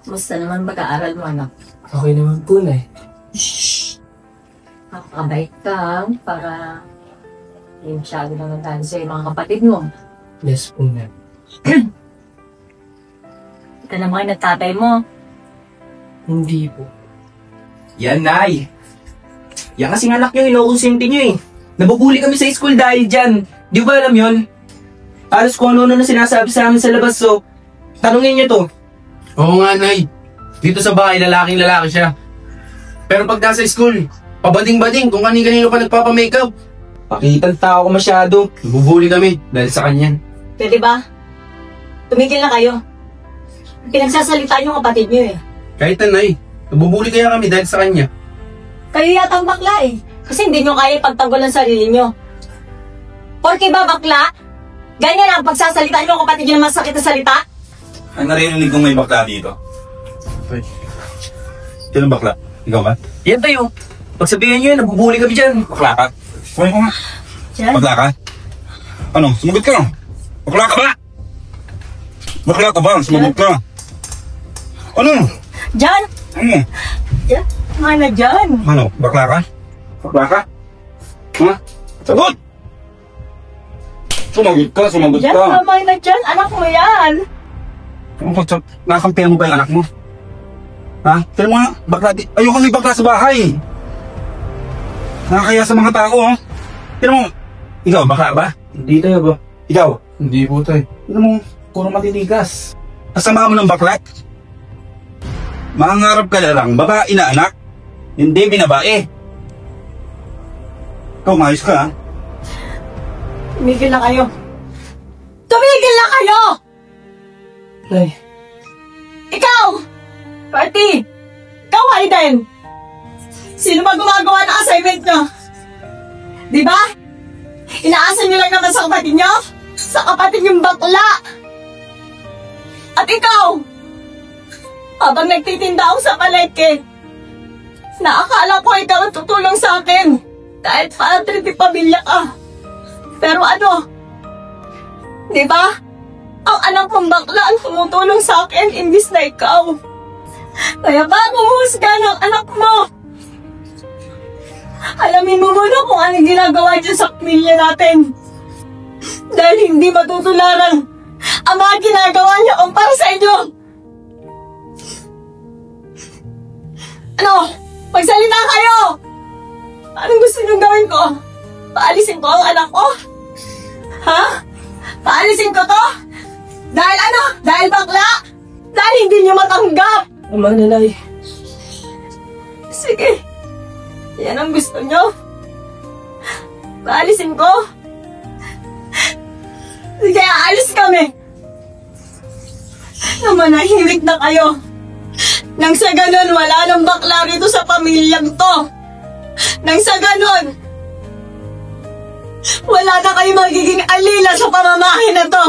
Musta naman pag-aaral mo, anak? Okay naman po, Nay. Makakabait ka, para hindi masyado naman tayo sa mga kapatid mo. Yes po, Nay. Ika naman ng tatay mo. Hindi po. Yan, Nay. Yan kasing anak nyo, inuusinti nyo eh. Nabubuli kami sa school dahil dyan. Di ba alam yun? Halos kung ano na sinasabi sa amin sa labas, so tanungin nyo to. Oo nga, Nay. Dito sa bahay, lalaking lalaki siya. Pero pag nasa school, pabading-bading kung kanino pa nagpapamakeup. Pakitang tao ko masyado. Nabubuli kami dahil sa kanya. Pwede ba? Tumigil na kayo. Pinagsasalitaan yung kapatid niyo eh. Kahit na, Nay. Nabubuli kaya kami dahil sa kanya. Kayo yata ang bakla eh. Kasi hindi nyo kaya ipagtanggol ang sarili nyo. Porke ba bakla? Ganyan ang pagsasalitaan yung kapatid nyo ng masakit na salita? Ang narinig kong may bakla dito. Ay. Sino bakla? Ikaw ba? Yan tayo. Pag sabihin nyo yun, nabubuli kami dyan. Bakla ka? Kunin ko nga. Diyan. Bakla ka? Ano? Sumagot ka? Bakla ka ba? Bakla ka ba? Sumagot ka. Ano? Diyan! Ano? Diyan! Mana dyan! Ano? Bakla ka? Bakla ka? Ha? Sagot! Sumagot ka, sumagot Diyan! ka. Tama na dyan! Anak mo yan! Nakakampihan mo ba yung anak mo? Ha? Tira mo nga, bakla di... Ayoko may bakla sa bahay. Nakakaya sa mga tao, oh. Tira mo, ikaw, bakla ba? Hindi tayo ba? Ikaw, Hindi po, Tay. tira mo, puro matinigas. Kasama mo ng bakla? Mangarap ka na lang, babae na anak. Hindi binabae. Ikaw, maayos ka, ha? Tumigil na kayo! Tumigil na kayo! Nay, Ikaw! Party! Ikaw, Aiden! Sino ba gumagawa ng assignment nyo? Di ba? Inaasan nyo lang naman sa kapatid nyo? Sa kapatid yung bakla! At ikaw! Habang nagtitinda ako sa palengke, naakala ko ikaw ang tutulong sa akin. Dahil padre di pamilya ka. Pero ano? Di ba? Ang anak kong bakla ang tumutulong sa akin imbis na ikaw. Kaya bago humusga ng anak mo, alamin mo muna kung ano ginagawa dyan sa pamilya natin. Dahil hindi matutularan ang mga ginagawa niya para sa inyo. Ano? Magsalita kayo! Anong gusto niyong gawin ko? Paalisin ko ang anak ko? Ha? Paalisin ko to? Dahil ano? Dahil bakla? Dahil hindi niyo matanggap? tama na, Nay. Sige. Yan ang gusto niyo? Paalisin ko? Sige, aalis kami. Manahimik na kayo. Nang sa ganun, wala nang bakla rito sa pamilyang to. Nang sa ganun, wala na kayo magiging alila sa pamamahay na to.